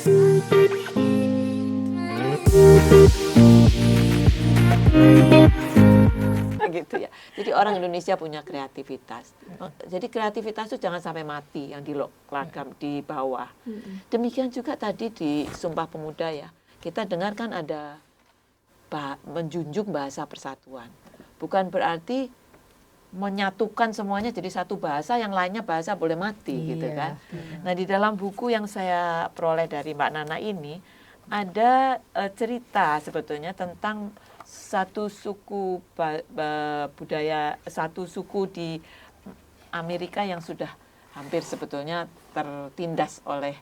Gitu ya. Jadi orang Indonesia punya kreativitas. Jadi kreativitas itu jangan sampai mati yang di bawah. Demikian juga tadi di Sumpah Pemuda ya. Kita dengarkan ada menjunjung bahasa persatuan. Bukan berarti menyatukan semuanya jadi satu bahasa, yang lainnya bahasa boleh mati gitu kan. Nah, di dalam buku yang saya peroleh dari Mbak Nana ini ada cerita sebetulnya tentang satu suku budaya, satu suku di Amerika yang sudah hampir sebetulnya tertindas oleh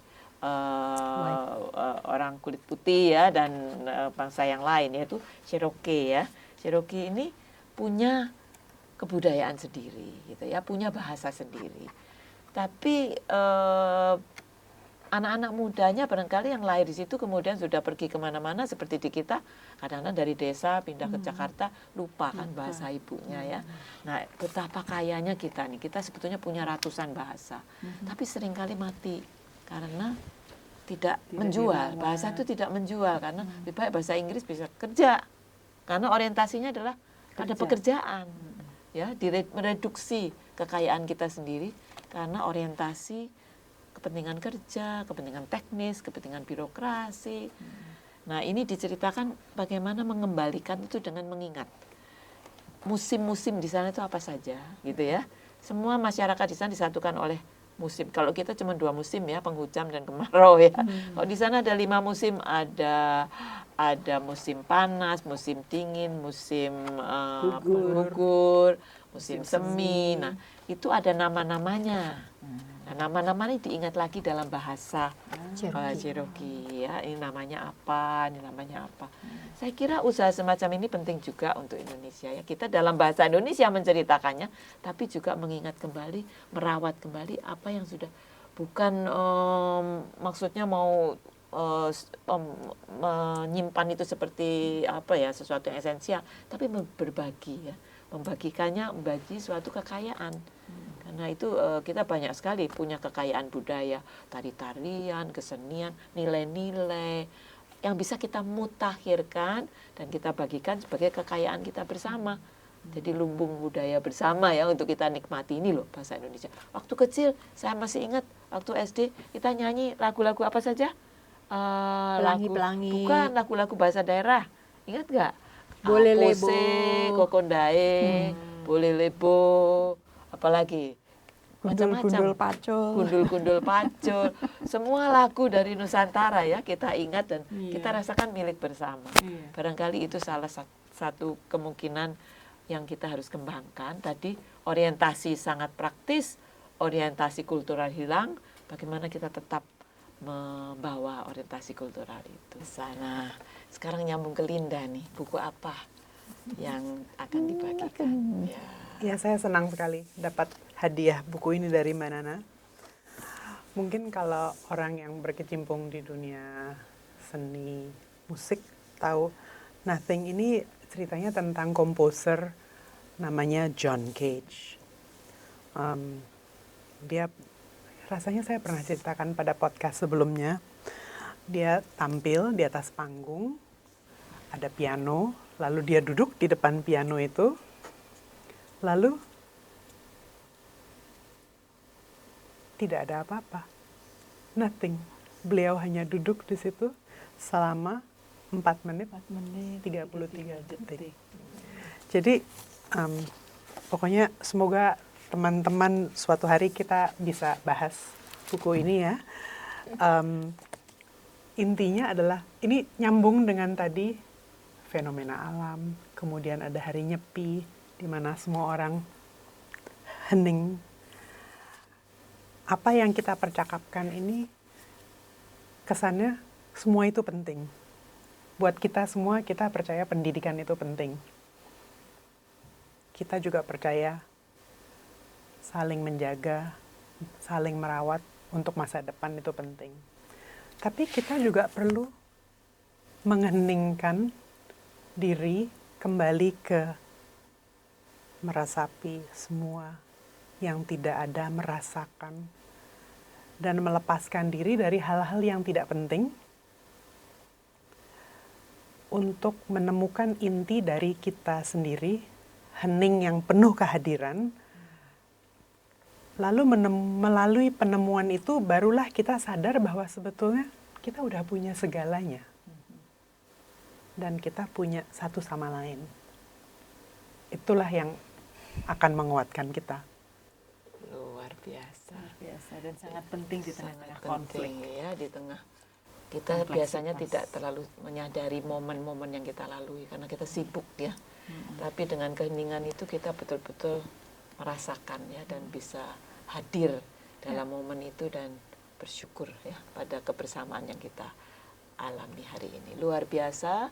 orang kulit putih ya, dan bangsa yang lain, yaitu Cherokee ya. Cherokee ini punya kebudayaan sendiri gitu ya, punya bahasa sendiri. Tapi anak-anak mudanya barangkali yang lahir di situ kemudian sudah pergi kemana-mana, seperti di kita kadang-kadang dari desa pindah ke Jakarta lupa kan bahasa ibunya ya. Nah, betapa kayanya kita nih, kita sebetulnya punya ratusan bahasa, tapi seringkali mati karena tidak menjual. Bahasa itu tidak menjual karena lebih baik bahasa Inggris bisa kerja, karena orientasinya adalah pada pekerjaan ya, mereduksi kekayaan kita sendiri karena orientasi kepentingan kerja, kepentingan teknis, kepentingan birokrasi. Nah, ini diceritakan bagaimana mengembalikan itu dengan mengingat musim-musim di sana itu apa saja, gitu ya. Semua masyarakat di sana disatukan oleh musim. Kalau kita cuma 2 musim ya, penghujan dan kemarau ya. Kalau di sana ada 5 musim, ada musim panas, musim dingin, musim gugur, musim semi. Nah, itu ada nama-namanya. Nah, nama-nama ini diingat lagi dalam bahasa Cherokee ya. Ini namanya apa, ini namanya apa. Saya kira usaha semacam ini penting juga untuk Indonesia ya. Kita dalam bahasa Indonesia menceritakannya, tapi juga mengingat kembali, merawat kembali apa yang sudah, bukan maksudnya mau menyimpan itu seperti apa ya, sesuatu yang esensial, tapi berbagi ya, membagikannya, membagi suatu kekayaan. Karena itu kita banyak sekali punya kekayaan budaya, tari-tarian, kesenian, nilai-nilai yang bisa kita mutakhirkan dan kita bagikan sebagai kekayaan kita bersama. Jadi lumbung budaya bersama ya, untuk kita nikmati. Ini loh bahasa Indonesia. Waktu kecil saya masih ingat, waktu SD kita nyanyi lagu-lagu apa saja? Pelangi-pelangi. Bukan lagu-lagu bahasa daerah. Ingat nggak? Boleh Lebo, Kokondae, Boleh Lebo, apalagi Gundul-gundul pacul. Gundul-gundul pacul. Semua lagu dari Nusantara ya, kita ingat dan kita rasakan milik bersama. Barangkali itu salah satu kemungkinan yang kita harus kembangkan. Tadi orientasi sangat praktis, orientasi kultural hilang, bagaimana kita tetap membawa orientasi kultural itu. Nah, sekarang nyambung ke Linda nih, buku apa yang akan dibagikan? Ya, saya senang sekali dapat hadiah buku ini dari Mbak Nana. Mungkin kalau orang yang berkecimpung di dunia seni musik tahu Nothing ini ceritanya tentang komposer namanya John Cage. Dia, rasanya saya pernah ceritakan pada podcast sebelumnya, dia tampil di atas panggung, ada piano, lalu dia duduk di depan piano itu, lalu tidak ada apa-apa, nothing. Beliau hanya duduk di situ selama 4 menit 33 detik. Jadi pokoknya semoga teman-teman suatu hari kita bisa bahas buku ini ya. Intinya adalah ini nyambung dengan tadi fenomena alam, kemudian ada hari nyepi di mana semua orang hening. Apa yang kita percakapkan ini kesannya semua itu penting. Buat kita semua, kita percaya pendidikan itu penting. Kita juga percaya saling menjaga, saling merawat untuk masa depan itu penting. Tapi kita juga perlu mengheningkan diri kembali ke meresapi semua yang tidak ada, merasakan dan melepaskan diri dari hal-hal yang tidak penting untuk menemukan inti dari kita sendiri, hening yang penuh kehadiran. Lalu melalui penemuan itu barulah kita sadar bahwa sebetulnya kita udah punya segalanya. Dan kita punya satu sama lain. Itulah yang akan menguatkan kita. Luar biasa. Biasa dan sangat penting di tengah-tengah Sangat konflik. penting ya di tengah kita Kompleksitas. biasanya tidak terlalu menyadari momen-momen yang kita lalui karena kita sibuk ya. Tapi dengan keheningan itu kita betul-betul merasakan ya dan bisa hadir dalam momen itu dan bersyukur ya pada kebersamaan yang kita alami hari ini. Luar biasa.